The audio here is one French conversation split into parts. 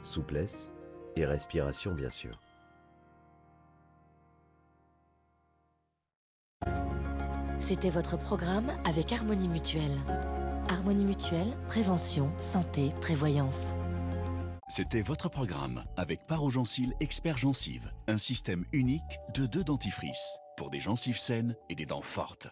souplesse et respiration bien sûr. C'était votre programme avec Harmonie Mutuelle. Harmonie Mutuelle, prévention, santé, prévoyance. C'était votre programme avec Parogencil Expert Gencives, un système unique de 2 dentifrices pour des gencives saines et des dents fortes.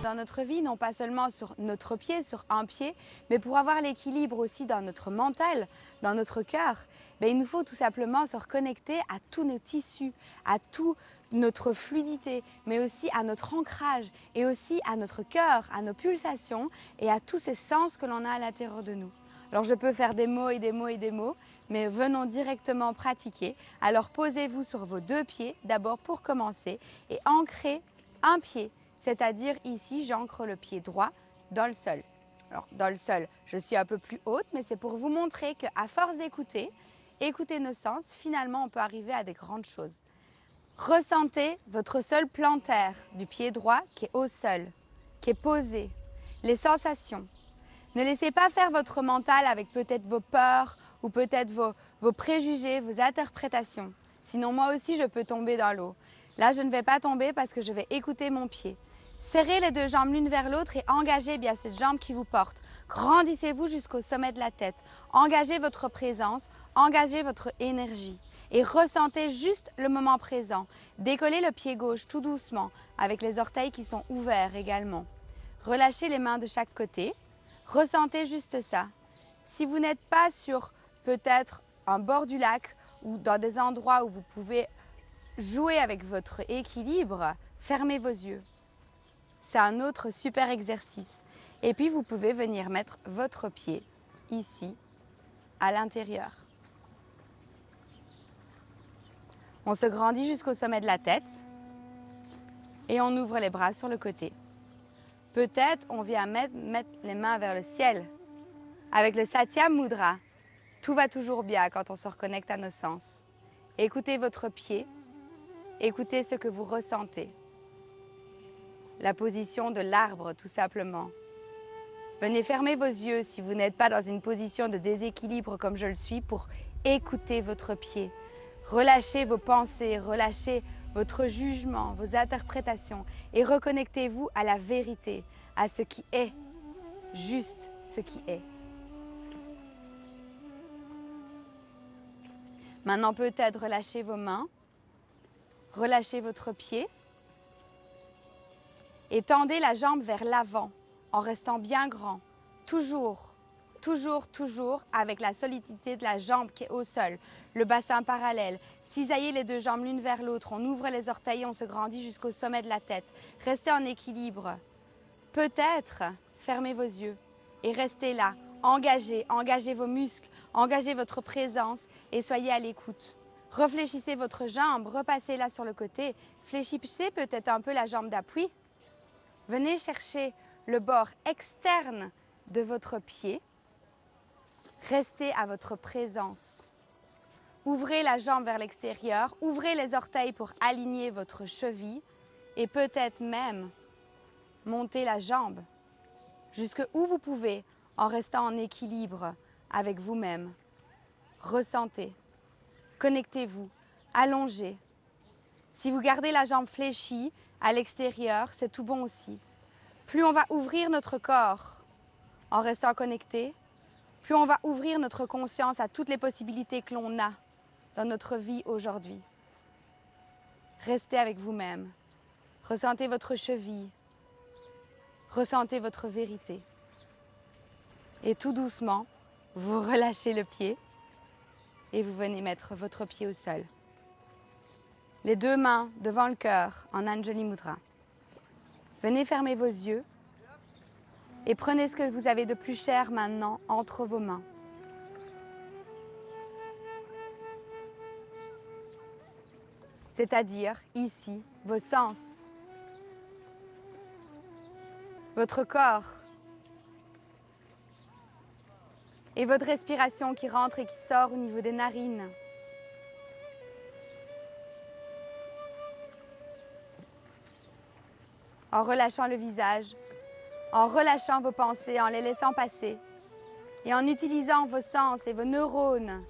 Dans notre vie, non pas seulement sur notre pied, sur un pied, mais pour avoir l'équilibre aussi dans notre mental, dans notre cœur, il nous faut tout simplement se reconnecter à tous nos tissus, à toute notre fluidité, mais aussi à notre ancrage et aussi à notre cœur, à nos pulsations et à tous ces sens que l'on a à l'intérieur de nous. Alors je peux faire des mots et des mots et des mots, mais venons directement pratiquer. Alors posez-vous sur vos 2 pieds d'abord pour commencer et ancrez un pied. C'est-à-dire ici, j'ancre le pied droit dans le sol. Alors dans le sol, je suis un peu plus haute, mais c'est pour vous montrer qu'à force d'écouter, écouter nos sens, finalement on peut arriver à des grandes choses. Ressentez votre sol plantaire du pied droit qui est au sol, qui est posé, les sensations. Ne laissez pas faire votre mental avec peut-être vos peurs ou peut-être vos préjugés, vos interprétations. Sinon moi aussi je peux tomber dans l'eau. Là je ne vais pas tomber parce que je vais écouter mon pied. Serrez les 2 jambes l'une vers l'autre et engagez bien cette jambe qui vous porte. Grandissez-vous jusqu'au sommet de la tête. Engagez votre présence, engagez votre énergie et ressentez juste le moment présent. Décollez le pied gauche tout doucement avec les orteils qui sont ouverts également. Relâchez les mains de chaque côté. Ressentez juste ça. Si vous n'êtes pas sur peut-être un bord du lac ou dans des endroits où vous pouvez jouer avec votre équilibre, fermez vos yeux. C'est un autre super exercice. Et puis vous pouvez venir mettre votre pied ici, à l'intérieur. On se grandit jusqu'au sommet de la tête et on ouvre les bras sur le côté. Peut-être on vient mettre les mains vers le ciel. Avec le Satya Mudra, tout va toujours bien quand on se reconnecte à nos sens. Écoutez votre pied, écoutez ce que vous ressentez. La position de l'arbre, tout simplement. Venez fermer vos yeux si vous n'êtes pas dans une position de déséquilibre comme je le suis pour écouter votre pied. Relâchez vos pensées, relâchez votre jugement, vos interprétations et reconnectez-vous à la vérité, à ce qui est, juste ce qui est. Maintenant peut-être relâchez vos mains, relâchez votre pied. Et tendez la jambe vers l'avant en restant bien grand. Toujours, toujours, toujours avec la solidité de la jambe qui est au sol. Le bassin parallèle. Cisaillez les 2 jambes l'une vers l'autre. On ouvre les orteils et on se grandit jusqu'au sommet de la tête. Restez en équilibre. Peut-être fermez vos yeux et restez là. Engagez vos muscles, engagez votre présence et soyez à l'écoute. Réfléchissez votre jambe, repassez-la sur le côté. Fléchissez peut-être un peu la jambe d'appui. Venez chercher le bord externe de votre pied. Restez à votre présence. Ouvrez la jambe vers l'extérieur, ouvrez les orteils pour aligner votre cheville et peut-être même monter la jambe jusque où vous pouvez en restant en équilibre avec vous-même. Ressentez, connectez-vous, allongez. Si vous gardez la jambe fléchie à l'extérieur, c'est tout bon aussi. Plus on va ouvrir notre corps en restant connecté, plus on va ouvrir notre conscience à toutes les possibilités que l'on a dans notre vie aujourd'hui. Restez avec vous-même. Ressentez votre cheville. Ressentez votre vérité. Et tout doucement, vous relâchez le pied et vous venez mettre votre pied au sol. Les deux mains devant le cœur en Anjali Mudra. Venez fermer vos yeux et prenez ce que vous avez de plus cher maintenant entre vos mains. C'est-à-dire ici vos sens, votre corps et votre respiration qui rentre et qui sort au niveau des narines. En relâchant le visage, en relâchant vos pensées, en les laissant passer et en utilisant vos sens et vos neurones,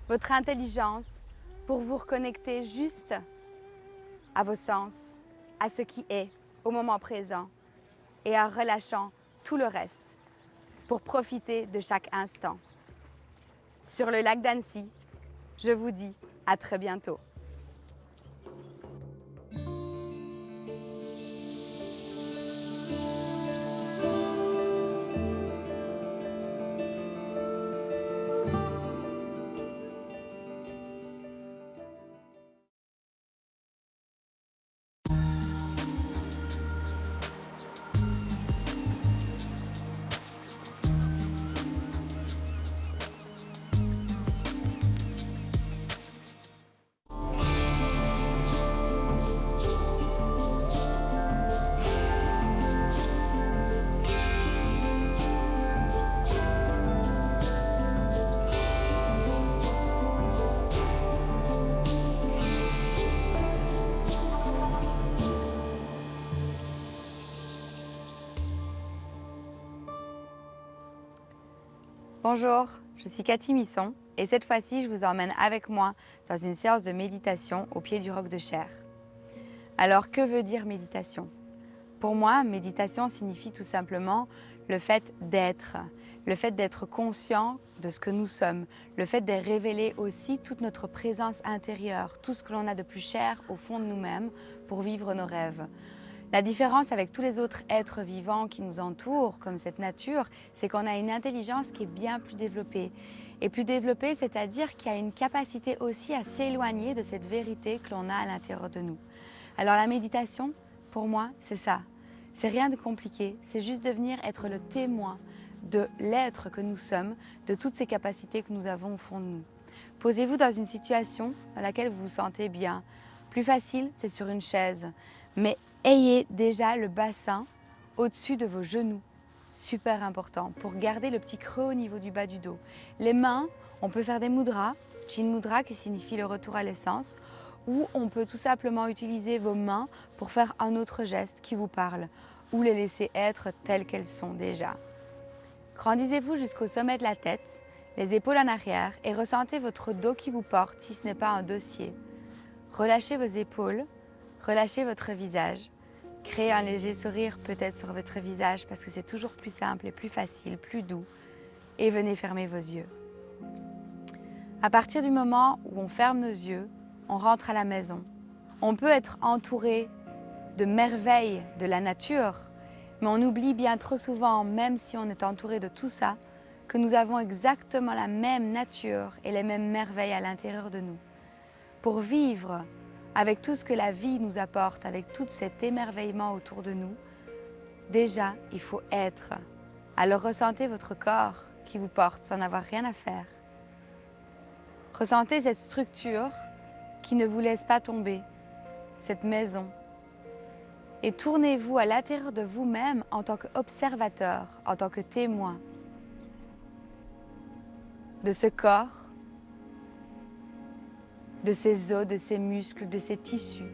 votre intelligence pour vous reconnecter juste à vos sens, à ce qui est au moment présent et en relâchant tout le reste pour profiter de chaque instant. Sur le lac d'Annecy, je vous dis à très bientôt. Bonjour, je suis Cathy Misson et cette fois-ci, je vous emmène avec moi dans une séance de méditation au pied du roc de Cher. Alors, que veut dire méditation? Pour moi, méditation signifie tout simplement le fait d'être conscient de ce que nous sommes, le fait de révéler aussi toute notre présence intérieure, tout ce que l'on a de plus cher au fond de nous-mêmes pour vivre nos rêves. La différence avec tous les autres êtres vivants qui nous entourent, comme cette nature, c'est qu'on a une intelligence qui est bien plus développée. Et plus développée, c'est-à-dire qu'il y a une capacité aussi à s'éloigner de cette vérité que l'on a à l'intérieur de nous. Alors la méditation, pour moi, c'est ça. C'est rien de compliqué, c'est juste de venir être le témoin de l'être que nous sommes, de toutes ces capacités que nous avons au fond de nous. Posez-vous dans une situation dans laquelle vous vous sentez bien. Plus facile, c'est sur une chaise. Mais ayez déjà le bassin au-dessus de vos genoux. Super important pour garder le petit creux au niveau du bas du dos. Les mains, on peut faire des mudras, Chin Mudra qui signifie le retour à l'essence, ou on peut tout simplement utiliser vos mains pour faire un autre geste qui vous parle, ou les laisser être telles qu'elles sont déjà. Grandissez-vous jusqu'au sommet de la tête, les épaules en arrière et ressentez votre dos qui vous porte si ce n'est pas un dossier. Relâchez vos épaules, relâchez votre visage. Créez un léger sourire peut-être sur votre visage parce que c'est toujours plus simple et plus facile, plus doux. Et venez fermer vos yeux. À partir du moment où on ferme nos yeux, on rentre à la maison. On peut être entouré de merveilles de la nature, mais on oublie bien trop souvent, même si on est entouré de tout ça, que nous avons exactement la même nature et les mêmes merveilles à l'intérieur de nous. Pour vivre avec tout ce que la vie nous apporte, avec tout cet émerveillement autour de nous, déjà, il faut être. Alors ressentez votre corps qui vous porte sans avoir rien à faire. Ressentez cette structure qui ne vous laisse pas tomber, cette maison. Et tournez-vous à l'intérieur de vous-même en tant qu'observateur, en tant que témoin de ce corps de ses os, de ses muscles, de ses tissus,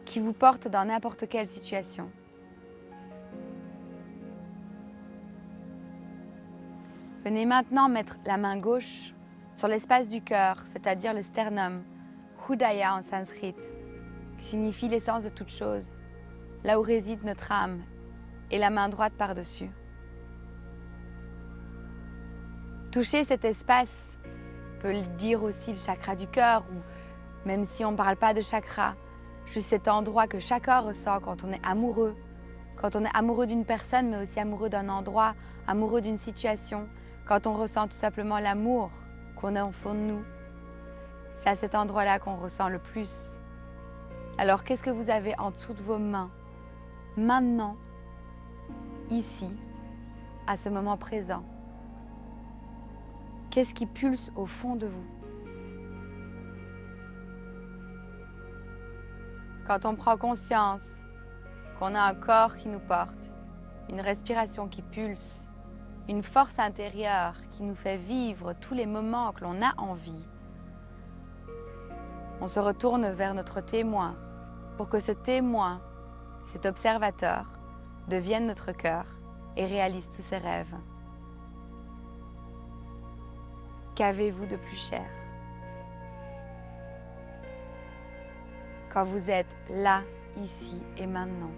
qui vous portent dans n'importe quelle situation. Venez maintenant mettre la main gauche sur l'espace du cœur, c'est-à-dire le sternum, Hridaya en sanskrit, qui signifie l'essence de toute chose, là où réside notre âme, et la main droite par-dessus. Toucher cet espace, on peut le dire aussi le chakra du cœur, ou même si on ne parle pas de chakra, juste cet endroit que chacun ressent quand on est amoureux d'une personne, mais aussi amoureux d'un endroit, amoureux d'une situation, quand on ressent tout simplement l'amour qu'on a au fond de nous. C'est à cet endroit-là qu'on ressent le plus. Alors, qu'est-ce que vous avez en dessous de vos mains, maintenant, ici, à ce moment présent? Qu'est-ce qui pulse au fond de vous? Quand on prend conscience qu'on a un corps qui nous porte, une respiration qui pulse, une force intérieure qui nous fait vivre tous les moments que l'on a envie, on se retourne vers notre témoin pour que ce témoin, cet observateur, devienne notre cœur et réalise tous ses rêves. Qu'avez-vous de plus cher? Quand vous êtes là, ici et maintenant.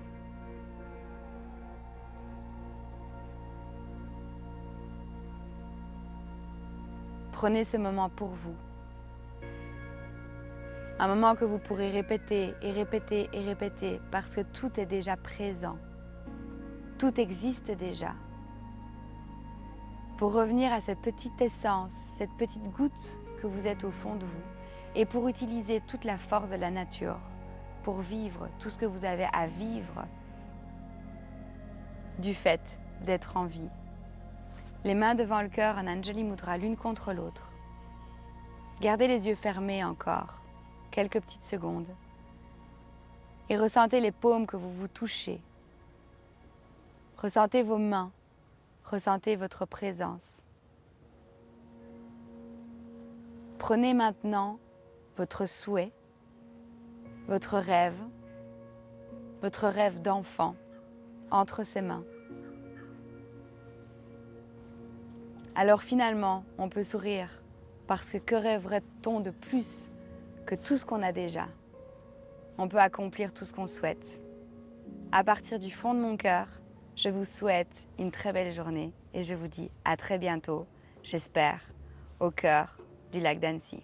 Prenez ce moment pour vous. Un moment que vous pourrez répéter et répéter et répéter parce que tout est déjà présent. Tout existe déjà. Pour revenir à cette petite essence, cette petite goutte que vous êtes au fond de vous et pour utiliser toute la force de la nature pour vivre tout ce que vous avez à vivre du fait d'être en vie. Les mains devant le cœur en Anjali Mudra, l'une contre l'autre. Gardez les yeux fermés encore, quelques petites secondes. Et ressentez les paumes que vous vous touchez. Ressentez vos mains, ressentez votre présence. Prenez maintenant votre souhait, votre rêve d'enfant entre ses mains. Alors finalement, on peut sourire parce que rêverait-on de plus que tout ce qu'on a déjà? On peut accomplir tout ce qu'on souhaite. À partir du fond de mon cœur, je vous souhaite une très belle journée et je vous dis à très bientôt, j'espère, au cœur du lac d'Annecy.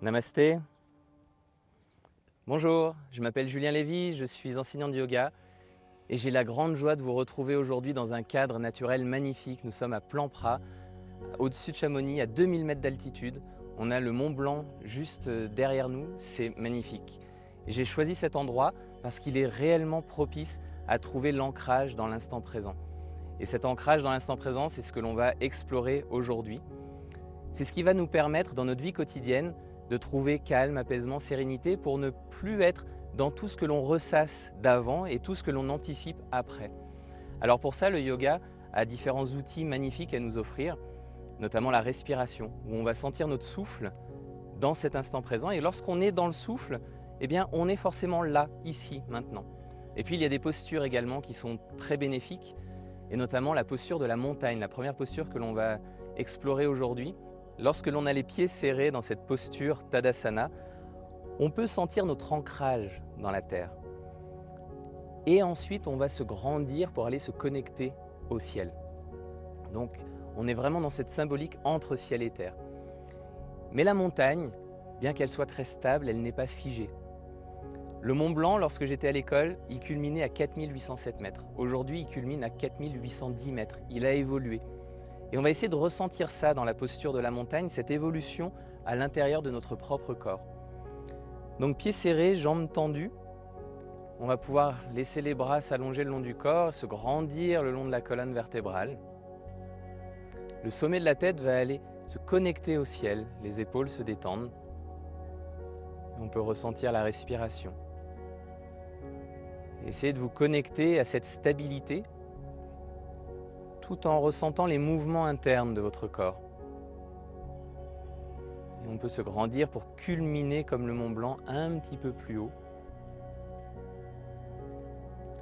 Namasté. Bonjour, je m'appelle Julien Lévy, je suis enseignant de yoga et j'ai la grande joie de vous retrouver aujourd'hui dans un cadre naturel magnifique. Nous sommes à Plan Pras, au-dessus de Chamonix, à 2000 mètres d'altitude. On a le Mont Blanc juste derrière nous, c'est magnifique. Et j'ai choisi cet endroit parce qu'il est réellement propice à trouver l'ancrage dans l'instant présent. Et cet ancrage dans l'instant présent, c'est ce que l'on va explorer aujourd'hui. C'est ce qui va nous permettre dans notre vie quotidienne de trouver calme, apaisement, sérénité pour ne plus être dans tout ce que l'on ressasse d'avant et tout ce que l'on anticipe après. Alors pour ça, le yoga a différents outils magnifiques à nous offrir, notamment la respiration, où on va sentir notre souffle dans cet instant présent. Et lorsqu'on est dans le souffle, eh bien, on est forcément là, ici, maintenant. Et puis il y a des postures également qui sont très bénéfiques, et notamment la posture de la montagne, la première posture que l'on va explorer aujourd'hui. Lorsque l'on a les pieds serrés dans cette posture Tadasana, on peut sentir notre ancrage dans la terre. Et ensuite, on va se grandir pour aller se connecter au ciel. Donc on est vraiment dans cette symbolique entre ciel et terre. Mais la montagne, bien qu'elle soit très stable, elle n'est pas figée. Le Mont Blanc, lorsque j'étais à l'école, il culminait à 4807 mètres. Aujourd'hui, il culmine à 4810 mètres. Il a évolué. Et on va essayer de ressentir ça dans la posture de la montagne, cette évolution à l'intérieur de notre propre corps. Donc pieds serrés, jambes tendues. On va pouvoir laisser les bras s'allonger le long du corps, se grandir le long de la colonne vertébrale. Le sommet de la tête va aller se connecter au ciel, les épaules se détendent. On peut ressentir la respiration. Essayez de vous connecter à cette stabilité tout en ressentant les mouvements internes de votre corps. Et on peut se grandir pour culminer comme le Mont Blanc un petit peu plus haut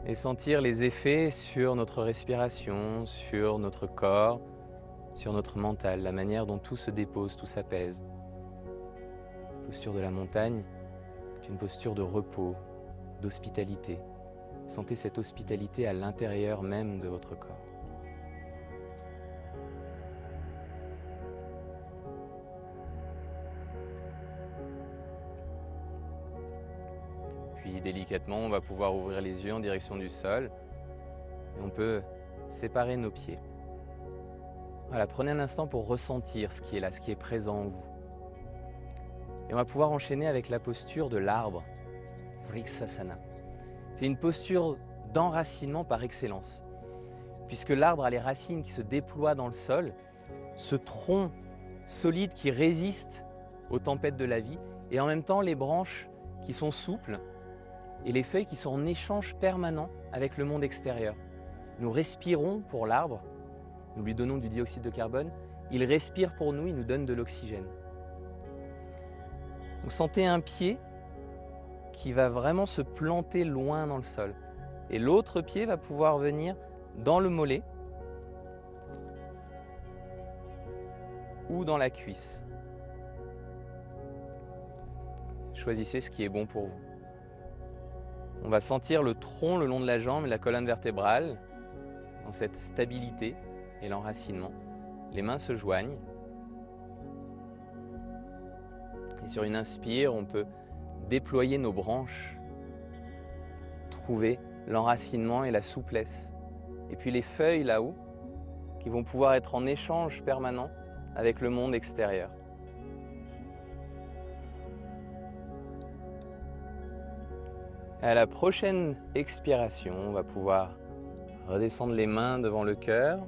et sentir les effets sur notre respiration, sur notre corps, sur notre mental, la manière dont tout se dépose, tout s'apaise. La posture de la montagne est une posture de repos, d'hospitalité. Sentez cette hospitalité à l'intérieur même de votre corps. Puis délicatement, on va pouvoir ouvrir les yeux en direction du sol. Et on peut séparer nos pieds. Voilà, prenez un instant pour ressentir ce qui est là, ce qui est présent en vous. Et on va pouvoir enchaîner avec la posture de l'arbre, Vrikshasana. C'est une posture d'enracinement par excellence. Puisque l'arbre a les racines qui se déploient dans le sol, ce tronc solide qui résiste aux tempêtes de la vie, et en même temps les branches qui sont souples et les feuilles qui sont en échange permanent avec le monde extérieur. Nous respirons pour l'arbre, nous lui donnons du dioxyde de carbone, il respire pour nous, il nous donne de l'oxygène. Donc sentez un pied qui va vraiment se planter loin dans le sol. Et l'autre pied va pouvoir venir dans le mollet ou dans la cuisse. Choisissez ce qui est bon pour vous. On va sentir le tronc le long de la jambe et la colonne vertébrale dans cette stabilité et l'enracinement. Les mains se joignent. Et sur une inspire, on peut déployer nos branches, trouver l'enracinement et la souplesse. Et puis les feuilles là-haut, qui vont pouvoir être en échange permanent avec le monde extérieur. À la prochaine expiration, on va pouvoir redescendre les mains devant le cœur,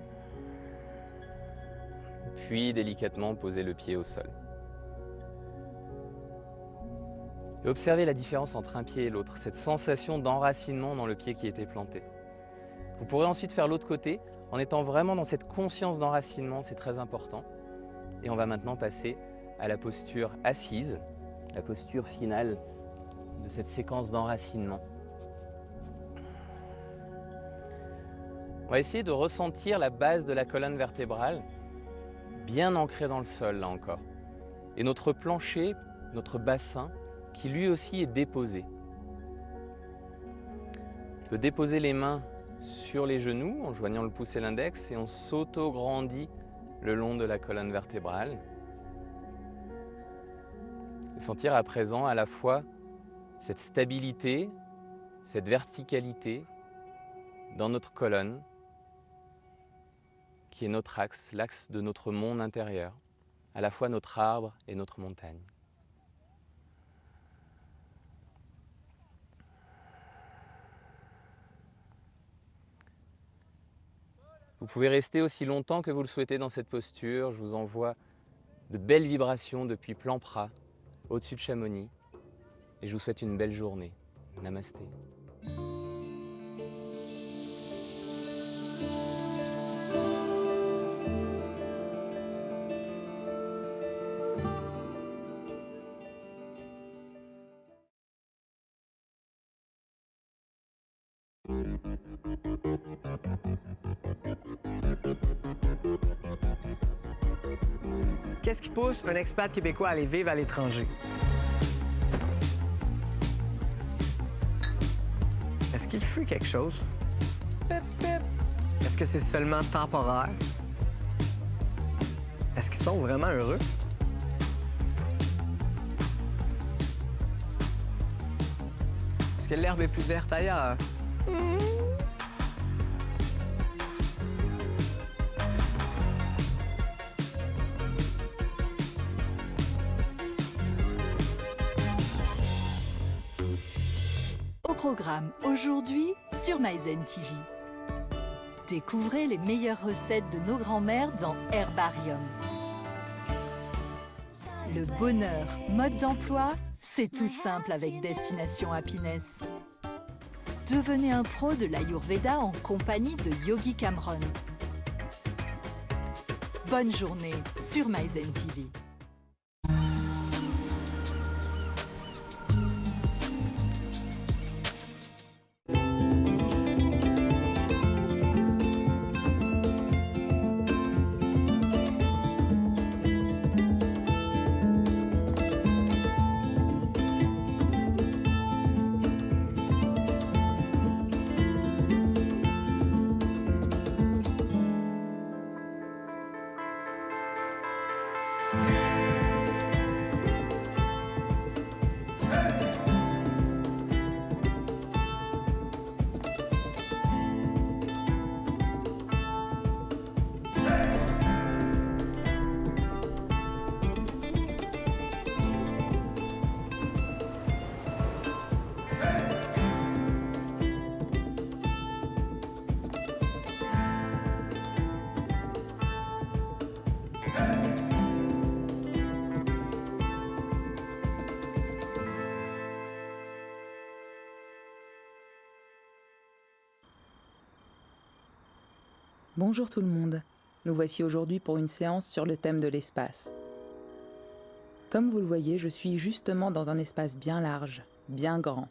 puis délicatement poser le pied au sol. Et observez la différence entre un pied et l'autre, cette sensation d'enracinement dans le pied qui était planté. Vous pourrez ensuite faire l'autre côté en étant vraiment dans cette conscience d'enracinement, c'est très important. Et on va maintenant passer à la posture assise, la posture finale de cette séquence d'enracinement. On va essayer de ressentir la base de la colonne vertébrale bien ancrée dans le sol, là encore. Et notre plancher, notre bassin, qui lui aussi est déposé. On peut déposer les mains sur les genoux en joignant le pouce et l'index et on s'auto-grandit le long de la colonne vertébrale. Et sentir à présent à la fois cette stabilité, cette verticalité dans notre colonne, qui est notre axe, l'axe de notre monde intérieur, à la fois notre arbre et notre montagne. Vous pouvez rester aussi longtemps que vous le souhaitez dans cette posture. Je vous envoie de belles vibrations depuis Plan Prat, au-dessus de Chamonix. Et je vous souhaite une belle journée. Namasté. Qu'est-ce qui pousse un expat québécois à aller vivre à l'étranger? Est-ce qu'il fuit quelque chose? Pip, pip. Est-ce Est-ce que c'est seulement temporaire? Est-ce qu'ils sont vraiment heureux? Est-ce que l'herbe est plus verte ailleurs? Au programme aujourd'hui sur MyZen TV. Découvrez les meilleures recettes de nos grands-mères dans Herbarium. Le bonheur, mode d'emploi, c'est tout simple avec Destination Happiness. Devenez un pro de l'Ayurveda en compagnie de Yogi Cameron. Bonne journée sur MyZen TV. Bonjour tout le monde, nous voici aujourd'hui pour une séance sur le thème de l'espace. Comme vous le voyez, je suis justement dans un espace bien large, bien grand.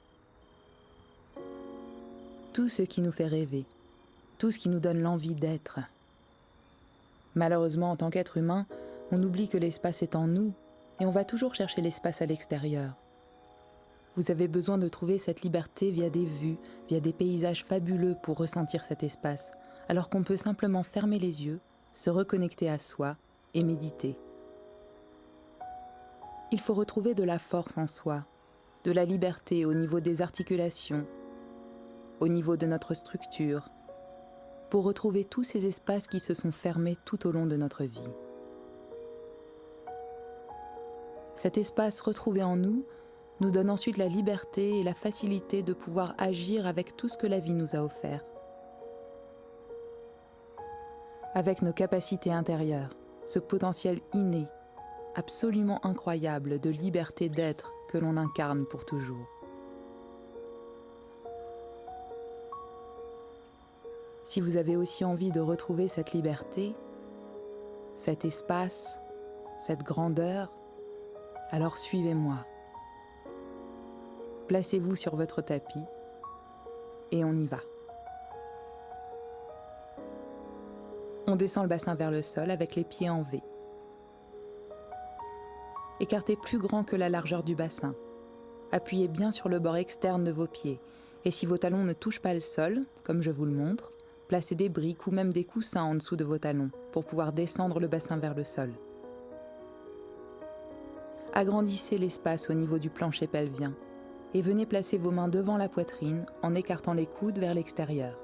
Tout ce qui nous fait rêver, tout ce qui nous donne l'envie d'être. Malheureusement, en tant qu'être humain, on oublie que l'espace est en nous et on va toujours chercher l'espace à l'extérieur. Vous avez besoin de trouver cette liberté via des vues, via des paysages fabuleux pour ressentir cet espace, alors qu'on peut simplement fermer les yeux, se reconnecter à soi et méditer. Il faut retrouver de la force en soi, de la liberté au niveau des articulations, au niveau de notre structure, pour retrouver tous ces espaces qui se sont fermés tout au long de notre vie. Cet espace retrouvé en nous nous donne ensuite la liberté et la facilité de pouvoir agir avec tout ce que la vie nous a offert. Avec nos capacités intérieures, ce potentiel inné, absolument incroyable de liberté d'être que l'on incarne pour toujours. Si vous avez aussi envie de retrouver cette liberté, cet espace, cette grandeur, alors suivez-moi. Placez-vous sur votre tapis et on y va. On descend le bassin vers le sol avec les pieds en V. Écartez plus grand que la largeur du bassin. Appuyez bien sur le bord externe de vos pieds. Et si vos talons ne touchent pas le sol, comme je vous le montre, placez des briques ou même des coussins en dessous de vos talons pour pouvoir descendre le bassin vers le sol. Agrandissez l'espace au niveau du plancher pelvien et venez placer vos mains devant la poitrine en écartant les coudes vers l'extérieur.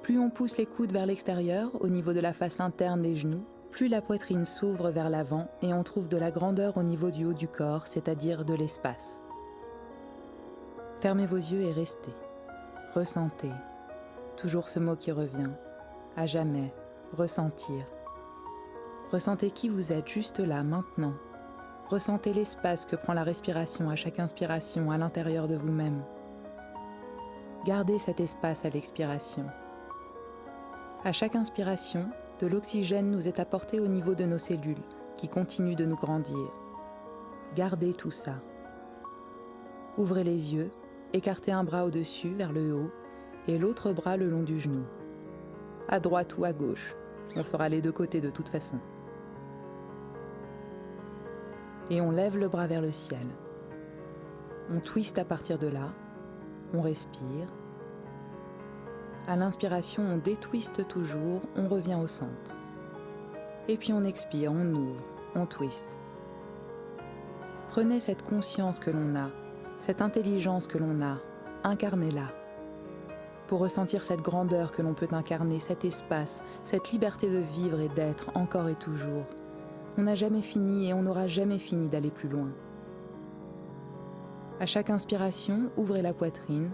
Plus on pousse les coudes vers l'extérieur, au niveau de la face interne des genoux, plus la poitrine s'ouvre vers l'avant et on trouve de la grandeur au niveau du haut du corps, c'est-à-dire de l'espace. Fermez vos yeux et restez. Ressentez. Toujours ce mot qui revient. À jamais. Ressentir. Ressentez qui vous êtes juste là, maintenant. Ressentez l'espace que prend la respiration à chaque inspiration à l'intérieur de vous-même. Gardez cet espace à l'expiration. À chaque inspiration, de l'oxygène nous est apporté au niveau de nos cellules, qui continuent de nous grandir. Gardez tout ça. Ouvrez les yeux, écartez un bras au-dessus, vers le haut, et l'autre bras le long du genou. À droite ou à gauche, on fera les deux côtés de toute façon. Et on lève le bras vers le ciel. On twiste à partir de là, on respire. À l'inspiration, on détwiste toujours, on revient au centre. Et puis on expire, on ouvre, on twiste. Prenez cette conscience que l'on a, cette intelligence que l'on a, incarnez-la. Pour ressentir cette grandeur que l'on peut incarner, cet espace, cette liberté de vivre et d'être encore et toujours. On n'a jamais fini et on n'aura jamais fini d'aller plus loin. À chaque inspiration, ouvrez la poitrine,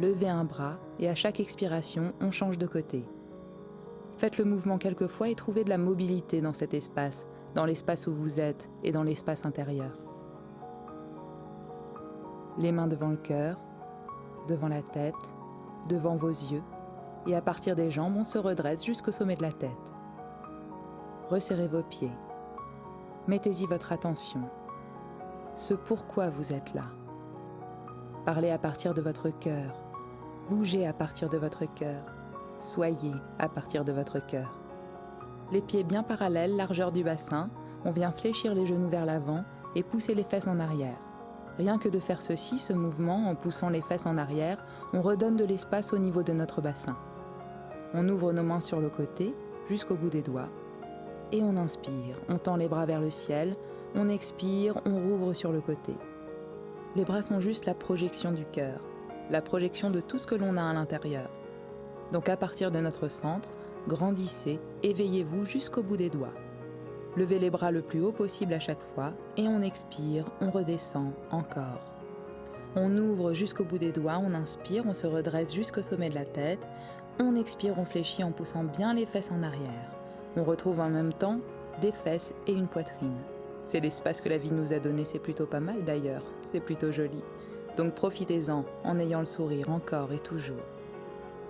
levez un bras et à chaque expiration, on change de côté. Faites le mouvement quelques fois et trouvez de la mobilité dans cet espace, dans l'espace où vous êtes et dans l'espace intérieur. Les mains devant le cœur, devant la tête, devant vos yeux, et à partir des jambes, on se redresse jusqu'au sommet de la tête. Resserrez vos pieds. Mettez-y votre attention. Ce pourquoi vous êtes là. Parlez à partir de votre cœur. Bougez à partir de votre cœur. Soyez à partir de votre cœur. Les pieds bien parallèles, largeur du bassin, on vient fléchir les genoux vers l'avant et pousser les fesses en arrière. Rien que de faire ceci, ce mouvement, en poussant les fesses en arrière, on redonne de l'espace au niveau de notre bassin. On ouvre nos mains sur le côté, jusqu'au bout des doigts, et on inspire, on tend les bras vers le ciel, on expire, on rouvre sur le côté. Les bras sont juste la projection du cœur, la projection de tout ce que l'on a à l'intérieur. Donc à partir de notre centre, grandissez, éveillez-vous jusqu'au bout des doigts. Levez les bras le plus haut possible à chaque fois et on expire, on redescend encore. On ouvre jusqu'au bout des doigts, on inspire, on se redresse jusqu'au sommet de la tête. On expire, on fléchit en poussant bien les fesses en arrière. On retrouve en même temps des fesses et une poitrine. C'est l'espace que la vie nous a donné, c'est plutôt pas mal d'ailleurs, c'est plutôt joli. Donc profitez-en en ayant le sourire encore et toujours.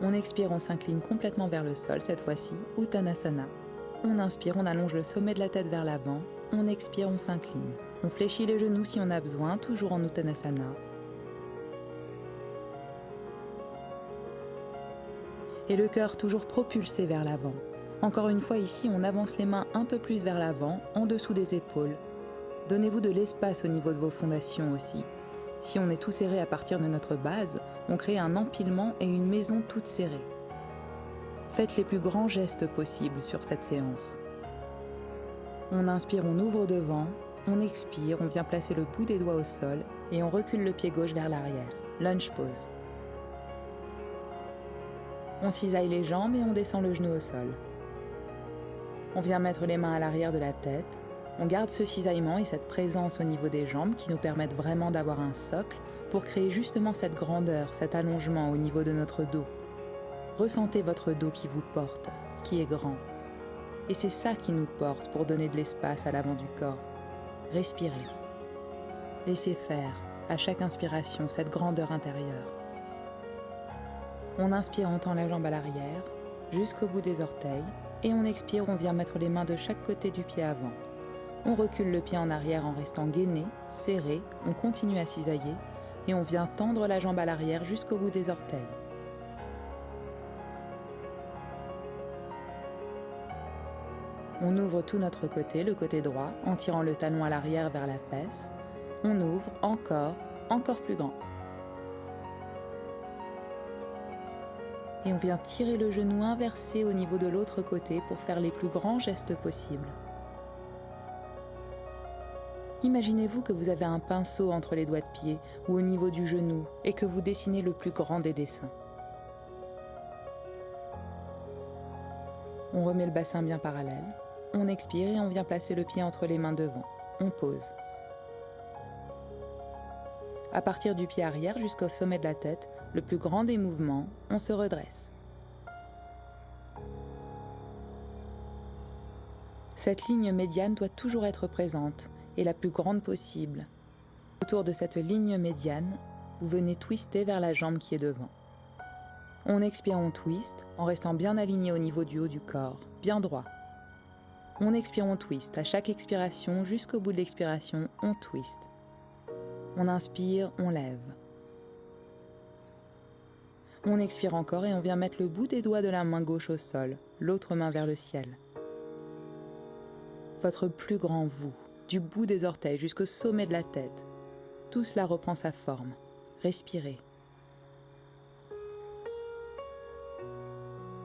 On expire, on s'incline complètement vers le sol, cette fois-ci, Uttanasana. On inspire, on allonge le sommet de la tête vers l'avant. On expire, on s'incline. On fléchit les genoux si on a besoin, toujours en Uttanasana. Et le cœur toujours propulsé vers l'avant. Encore une fois ici, on avance les mains un peu plus vers l'avant, en dessous des épaules. Donnez-vous de l'espace au niveau de vos fondations aussi. Si on est tout serré à partir de notre base, on crée un empilement et une maison toute serrée. Faites les plus grands gestes possibles sur cette séance. On inspire, on ouvre devant, on expire, on vient placer le bout des doigts au sol et on recule le pied gauche vers l'arrière. Lunge pose. On cisaille les jambes et on descend le genou au sol. On vient mettre les mains à l'arrière de la tête. On garde ce cisaillement et cette présence au niveau des jambes qui nous permettent vraiment d'avoir un socle pour créer justement cette grandeur, cet allongement au niveau de notre dos. Ressentez votre dos qui vous porte, qui est grand. Et c'est ça qui nous porte pour donner de l'espace à l'avant du corps. Respirez. Laissez faire, à chaque inspiration, cette grandeur intérieure. On inspire, on tend la jambe à l'arrière, jusqu'au bout des orteils, et on expire, on vient mettre les mains de chaque côté du pied avant. On recule le pied en arrière en restant gainé, serré, on continue à cisailler, et on vient tendre la jambe à l'arrière jusqu'au bout des orteils. On ouvre tout notre côté, le côté droit, en tirant le talon à l'arrière vers la fesse. On ouvre encore plus grand. Et on vient tirer le genou inversé au niveau de l'autre côté pour faire les plus grands gestes possibles. Imaginez-vous que vous avez un pinceau entre les doigts de pied ou au niveau du genou et que vous dessinez le plus grand des dessins. On remet le bassin bien parallèle. On expire et on vient placer le pied entre les mains devant. On pose. À partir du pied arrière jusqu'au sommet de la tête, le plus grand des mouvements, on se redresse. Cette ligne médiane doit toujours être présente et la plus grande possible. Autour de cette ligne médiane, vous venez twister vers la jambe qui est devant. On expire, on twist, en restant bien aligné au niveau du haut du corps, bien droit. On expire, on twist. À chaque expiration, jusqu'au bout de l'expiration, on twist. On inspire, on lève. On expire encore et on vient mettre le bout des doigts de la main gauche au sol, l'autre main vers le ciel. Votre plus grand vous, du bout des orteils jusqu'au sommet de la tête. Tout cela reprend sa forme. Respirez.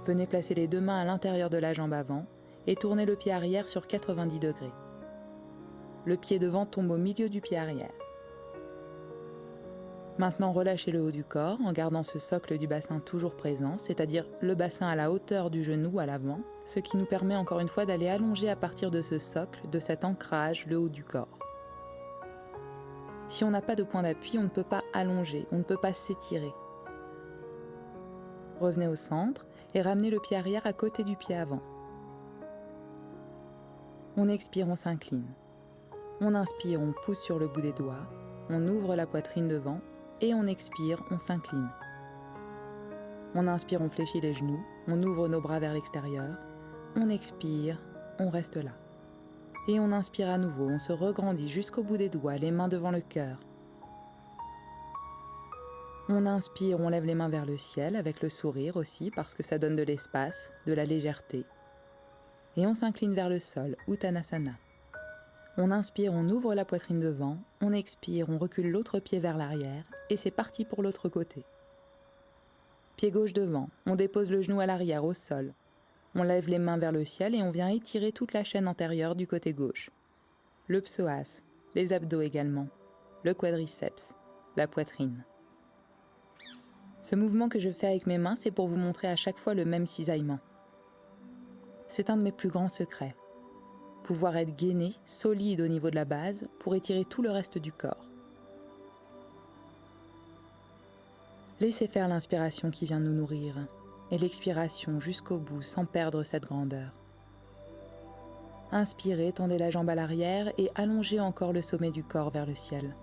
Venez placer les deux mains à l'intérieur de la jambe avant et tournez le pied arrière sur 90 degrés. Le pied devant tombe au milieu du pied arrière. Maintenant, relâchez le haut du corps en gardant ce socle du bassin toujours présent, c'est-à-dire le bassin à la hauteur du genou à l'avant, ce qui nous permet encore une fois d'aller allonger à partir de ce socle, de cet ancrage, le haut du corps. Si on n'a pas de point d'appui, on ne peut pas allonger, on ne peut pas s'étirer. Revenez au centre et ramenez le pied arrière à côté du pied avant. On expire, on s'incline. On inspire, on pousse sur le bout des doigts, on ouvre la poitrine devant et on expire, on s'incline. On inspire, on fléchit les genoux, on ouvre nos bras vers l'extérieur, on expire, on reste là. Et on inspire à nouveau, on se regrandit jusqu'au bout des doigts, les mains devant le cœur. On inspire, on lève les mains vers le ciel avec le sourire aussi parce que ça donne de l'espace, de la légèreté. Et on s'incline vers le sol, Uttanasana. On inspire, on ouvre la poitrine devant, on expire, on recule l'autre pied vers l'arrière et c'est parti pour l'autre côté. Pied gauche devant, on dépose le genou à l'arrière au sol. On lève les mains vers le ciel et on vient étirer toute la chaîne antérieure du côté gauche. Le psoas, les abdos également, le quadriceps, la poitrine. Ce mouvement que je fais avec mes mains, c'est pour vous montrer à chaque fois le même cisaillement. C'est un de mes plus grands secrets. Pouvoir être gainé, solide au niveau de la base, pour étirer tout le reste du corps. Laissez faire l'inspiration qui vient nous nourrir, et l'expiration jusqu'au bout sans perdre cette grandeur. Inspirez, tendez la jambe à l'arrière et allongez encore le sommet du corps vers le ciel.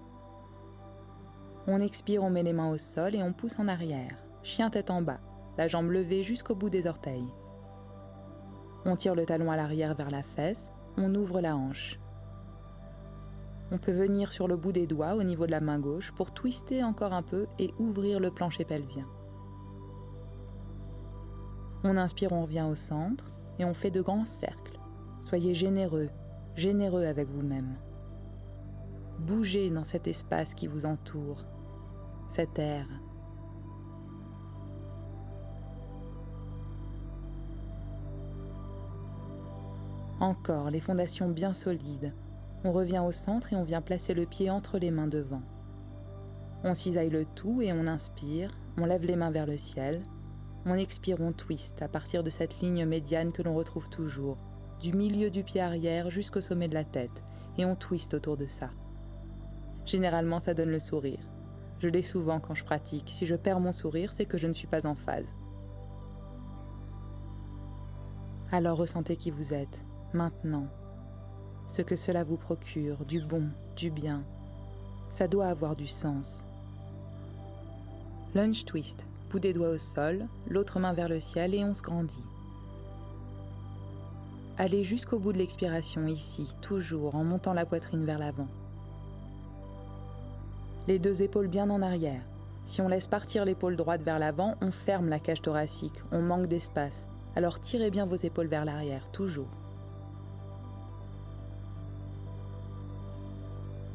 On expire, on met les mains au sol et on pousse en arrière, chien tête en bas, la jambe levée jusqu'au bout des orteils. On tire le talon à l'arrière vers la fesse, on ouvre la hanche. On peut venir sur le bout des doigts au niveau de la main gauche pour twister encore un peu et ouvrir le plancher pelvien. On inspire, on revient au centre et on fait de grands cercles. Soyez généreux, généreux avec vous-même. Bougez dans cet espace qui vous entoure, cet air. Encore les fondations bien solides. On revient au centre et on vient placer le pied entre les mains devant. On cisaille le tout et on inspire, on lève les mains vers le ciel. On expire, on twist à partir de cette ligne médiane que l'on retrouve toujours, du milieu du pied arrière jusqu'au sommet de la tête, et on twist autour de ça. Généralement, ça donne le sourire. Je l'ai souvent quand je pratique. Si je perds mon sourire, c'est que je ne suis pas en phase. Alors ressentez qui vous êtes, maintenant. Ce que cela vous procure, du bon, du bien. Ça doit avoir du sens. Lunge twist, bout des doigts au sol, l'autre main vers le ciel et on se grandit. Allez jusqu'au bout de l'expiration ici, toujours en montant la poitrine vers l'avant. Les deux épaules bien en arrière. Si on laisse partir l'épaule droite vers l'avant, on ferme la cage thoracique, on manque d'espace. Alors tirez bien vos épaules vers l'arrière, toujours.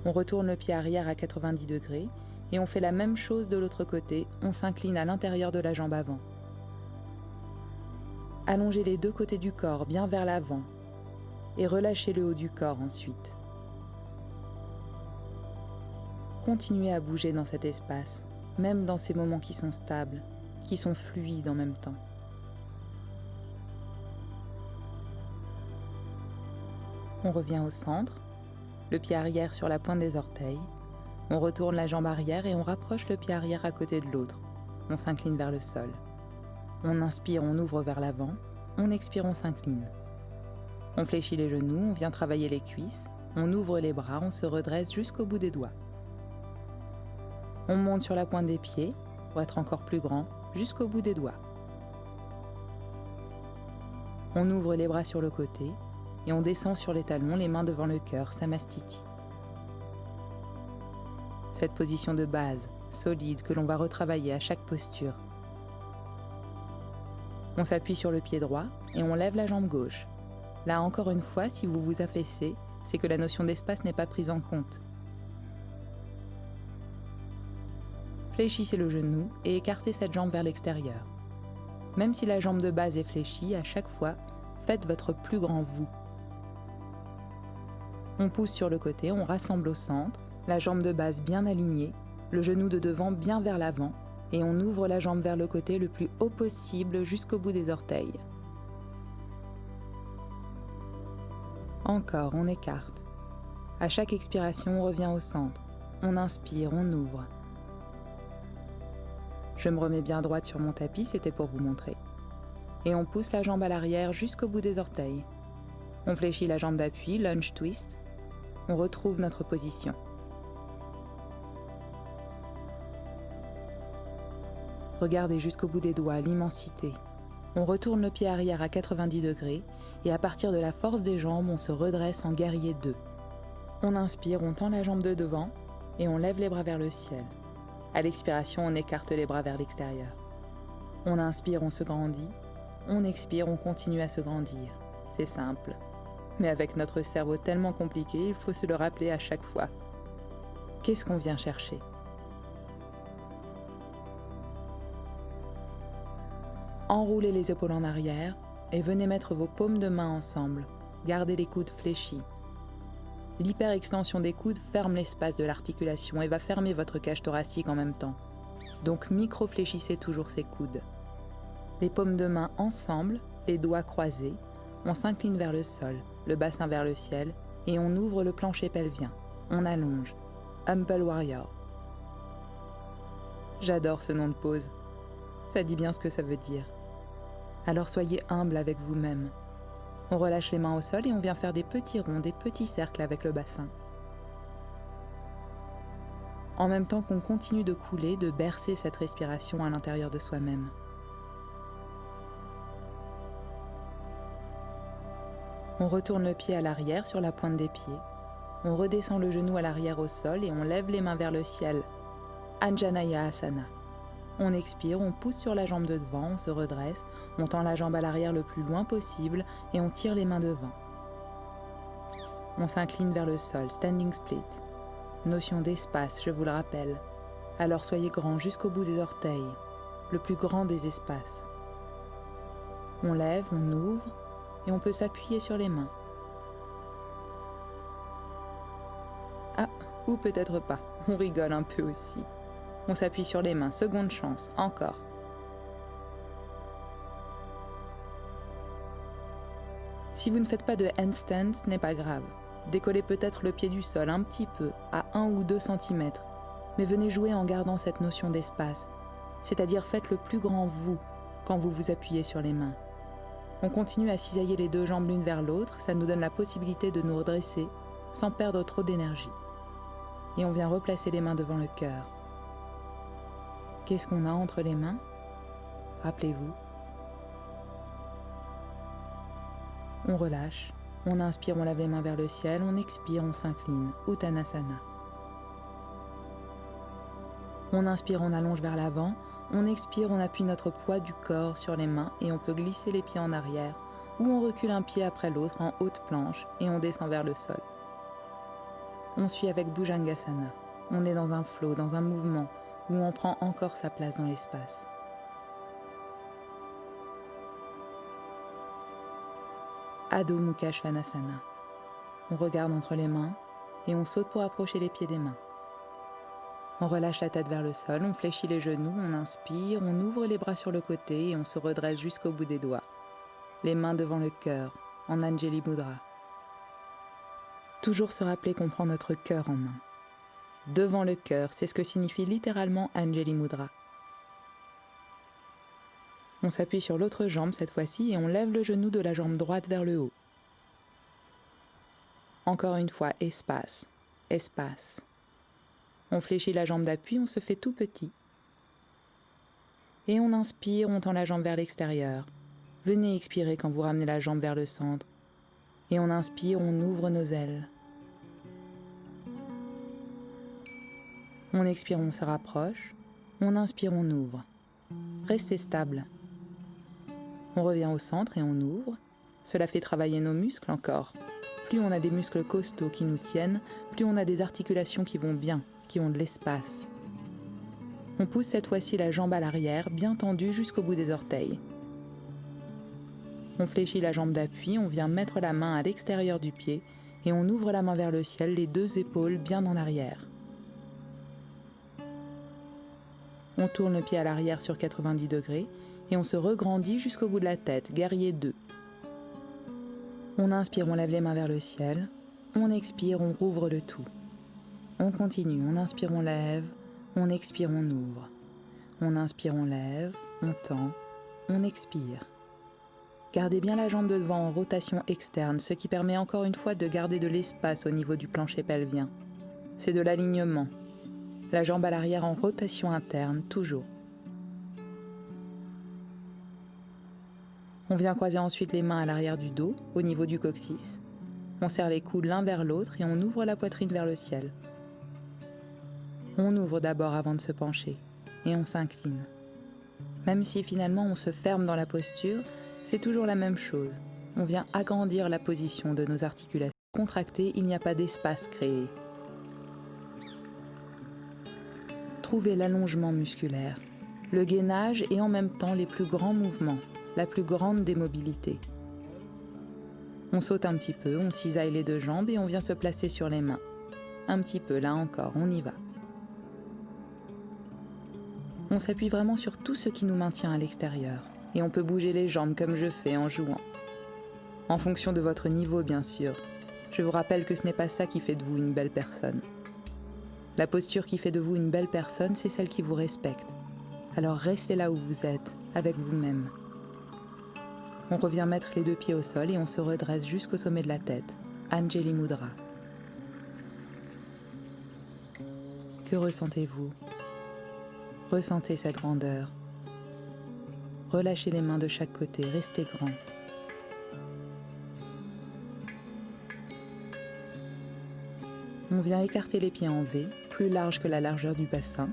On retourne le pied arrière à 90 degrés et on fait la même chose de l'autre côté, on s'incline à l'intérieur de la jambe avant. Allongez les deux côtés du corps bien vers l'avant et relâchez le haut du corps ensuite. Continuez à bouger dans cet espace, même dans ces moments qui sont stables, qui sont fluides en même temps. On revient au centre, le pied arrière sur la pointe des orteils. On retourne la jambe arrière et on rapproche le pied arrière à côté de l'autre. On s'incline vers le sol. On inspire, on ouvre vers l'avant. On expire, on s'incline. On fléchit les genoux, on vient travailler les cuisses. On ouvre les bras, on se redresse jusqu'au bout des doigts. On monte sur la pointe des pieds, pour être encore plus grand, jusqu'au bout des doigts. On ouvre les bras sur le côté et on descend sur les talons, les mains devant le cœur, Samastiti. Cette position de base, solide, que l'on va retravailler à chaque posture. On s'appuie sur le pied droit et on lève la jambe gauche. Là, encore une fois, si vous vous affaissez, c'est que la notion d'espace n'est pas prise en compte. Fléchissez le genou et écartez cette jambe vers l'extérieur. Même si la jambe de base est fléchie, à chaque fois, faites votre plus grand vous. On pousse sur le côté, on rassemble au centre, la jambe de base bien alignée, le genou de devant bien vers l'avant, et on ouvre la jambe vers le côté le plus haut possible jusqu'au bout des orteils. Encore, on écarte. À chaque expiration, on revient au centre. On inspire, on ouvre. Je me remets bien droite sur mon tapis, c'était pour vous montrer. Et on pousse la jambe à l'arrière jusqu'au bout des orteils. On fléchit la jambe d'appui, lunge twist. On retrouve notre position. Regardez jusqu'au bout des doigts, l'immensité. On retourne le pied arrière à 90 degrés et à partir de la force des jambes, on se redresse en guerrier 2. On inspire, on tend la jambe de devant et on lève les bras vers le ciel. À l'expiration, on écarte les bras vers l'extérieur. On inspire, on se grandit. On expire, on continue à se grandir. C'est simple. Mais avec notre cerveau tellement compliqué, il faut se le rappeler à chaque fois. Qu'est-ce qu'on vient chercher ? Enroulez les épaules en arrière et venez mettre vos paumes de main ensemble. Gardez les coudes fléchis. L'hyperextension des coudes ferme l'espace de l'articulation et va fermer votre cage thoracique en même temps. Donc micro-fléchissez toujours ces coudes. Les paumes de main ensemble, les doigts croisés, on s'incline vers le sol, le bassin vers le ciel et on ouvre le plancher pelvien. On allonge. Humble Warrior. J'adore ce nom de pose. Ça dit bien ce que ça veut dire. Alors soyez humble avec vous-même. On relâche les mains au sol et on vient faire des petits ronds, des petits cercles avec le bassin. En même temps qu'on continue de couler, de bercer cette respiration à l'intérieur de soi-même. On retourne le pied à l'arrière sur la pointe des pieds. On redescend le genou à l'arrière au sol et on lève les mains vers le ciel. Anjanaya Asana. On expire, on pousse sur la jambe de devant, on se redresse, on tend la jambe à l'arrière le plus loin possible et on tire les mains devant. On s'incline vers le sol, standing split. Notion d'espace, je vous le rappelle. Alors soyez grand jusqu'au bout des orteils, le plus grand des espaces. On lève, on ouvre et on peut s'appuyer sur les mains. Ah, ou peut-être pas, on rigole un peu aussi. On s'appuie sur les mains, seconde chance, encore. Si vous ne faites pas de handstand, ce n'est pas grave. Décollez peut-être le pied du sol un petit peu, à 1 ou 2 cm, mais venez jouer en gardant cette notion d'espace, c'est-à-dire faites le plus grand vous quand vous vous appuyez sur les mains. On continue à cisailler les deux jambes l'une vers l'autre, ça nous donne la possibilité de nous redresser sans perdre trop d'énergie. Et on vient replacer les mains devant le cœur. Qu'est-ce qu'on a entre les mains ? Rappelez-vous. On relâche, on inspire, on lève les mains vers le ciel, on expire, on s'incline, Uttanasana. On inspire, on allonge vers l'avant, on expire, on appuie notre poids du corps sur les mains et on peut glisser les pieds en arrière ou on recule un pied après l'autre en haute planche et on descend vers le sol. On suit avec Bhujangasana. On est dans un flow, dans un mouvement où on prend encore sa place dans l'espace. Adho Mukha Svanasana. On regarde entre les mains et on saute pour approcher les pieds des mains. On relâche la tête vers le sol, on fléchit les genoux, on inspire, on ouvre les bras sur le côté et on se redresse jusqu'au bout des doigts. Les mains devant le cœur, en Anjali Mudra. Toujours se rappeler qu'on prend notre cœur en main. Devant le cœur, c'est ce que signifie littéralement Anjali Mudra. On s'appuie sur l'autre jambe cette fois-ci et on lève le genou de la jambe droite vers le haut. Encore une fois, espace, espace. On fléchit la jambe d'appui, on se fait tout petit. Et on inspire, on tend la jambe vers l'extérieur. Venez expirer quand vous ramenez la jambe vers le centre. Et on inspire, on ouvre nos ailes. On expire, on se rapproche. On inspire, on ouvre. Restez stable. On revient au centre et on ouvre. Cela fait travailler nos muscles encore. Plus on a des muscles costauds qui nous tiennent, plus on a des articulations qui vont bien, qui ont de l'espace. On pousse cette fois-ci la jambe à l'arrière, bien tendue jusqu'au bout des orteils. On fléchit la jambe d'appui, on vient mettre la main à l'extérieur du pied et on ouvre la main vers le ciel, les deux épaules bien en arrière. On tourne le pied à l'arrière sur 90 degrés et on se regrandit jusqu'au bout de la tête, guerrier 2. On inspire, on lève les mains vers le ciel. On expire, on rouvre le tout. On continue, on inspire, on lève. On expire, on ouvre. On inspire, on lève, on tend, on expire. Gardez bien la jambe de devant en rotation externe, ce qui permet encore une fois de garder de l'espace au niveau du plancher pelvien. C'est de l'alignement. La jambe à l'arrière en rotation interne, toujours. On vient croiser ensuite les mains à l'arrière du dos, au niveau du coccyx. On serre les coudes l'un vers l'autre et on ouvre la poitrine vers le ciel. On ouvre d'abord avant de se pencher et on s'incline. Même si finalement on se ferme dans la posture, c'est toujours la même chose. On vient agrandir la position de nos articulations. Contractées, il n'y a pas d'espace créé. Trouvez l'allongement musculaire, le gainage et en même temps les plus grands mouvements, la plus grande démobilité. On saute un petit peu, on cisaille les deux jambes et on vient se placer sur les mains. Un petit peu, là encore, on y va. On s'appuie vraiment sur tout ce qui nous maintient à l'extérieur. Et on peut bouger les jambes comme je fais en jouant. En fonction de votre niveau, bien sûr. Je vous rappelle que ce n'est pas ça qui fait de vous une belle personne. La posture qui fait de vous une belle personne, c'est celle qui vous respecte. Alors restez là où vous êtes, avec vous-même. On revient mettre les deux pieds au sol et on se redresse jusqu'au sommet de la tête. Anjali Mudra. Que ressentez-vous ? Ressentez cette grandeur. Relâchez les mains de chaque côté, restez grand. On vient écarter les pieds en V, plus large que la largeur du bassin,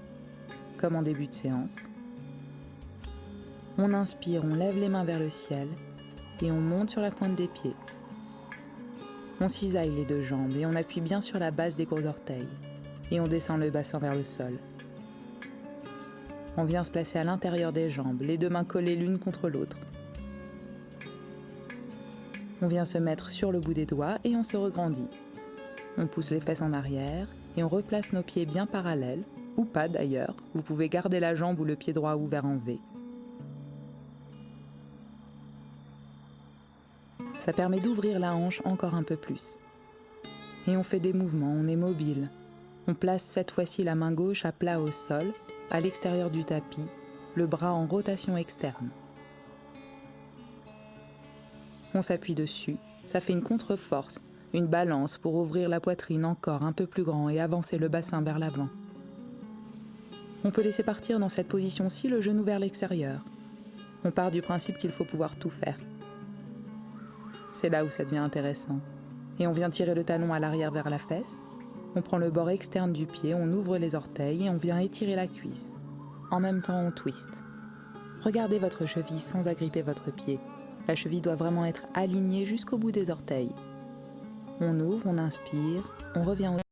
comme en début de séance. On inspire, on lève les mains vers le ciel et on monte sur la pointe des pieds. On cisaille les deux jambes et on appuie bien sur la base des gros orteils et on descend le bassin vers le sol. On vient se placer à l'intérieur des jambes, les deux mains collées l'une contre l'autre. On vient se mettre sur le bout des doigts et on se regrandit. On pousse les fesses en arrière et on replace nos pieds bien parallèles, ou pas d'ailleurs. Vous pouvez garder la jambe ou le pied droit ouvert en V. Ça permet d'ouvrir la hanche encore un peu plus. Et on fait des mouvements, on est mobile. On place cette fois-ci la main gauche à plat au sol, à l'extérieur du tapis, le bras en rotation externe. On s'appuie dessus, ça fait une contre-force, une balance pour ouvrir la poitrine encore un peu plus grand et avancer le bassin vers l'avant. On peut laisser partir dans cette position-ci le genou vers l'extérieur. On part du principe qu'il faut pouvoir tout faire. C'est là où ça devient intéressant. Et on vient tirer le talon à l'arrière vers la fesse. On prend le bord externe du pied, on ouvre les orteils et on vient étirer la cuisse. En même temps, on twist. Regardez votre cheville sans agripper votre pied. La cheville doit vraiment être alignée jusqu'au bout des orteils. On ouvre, on inspire, on revient au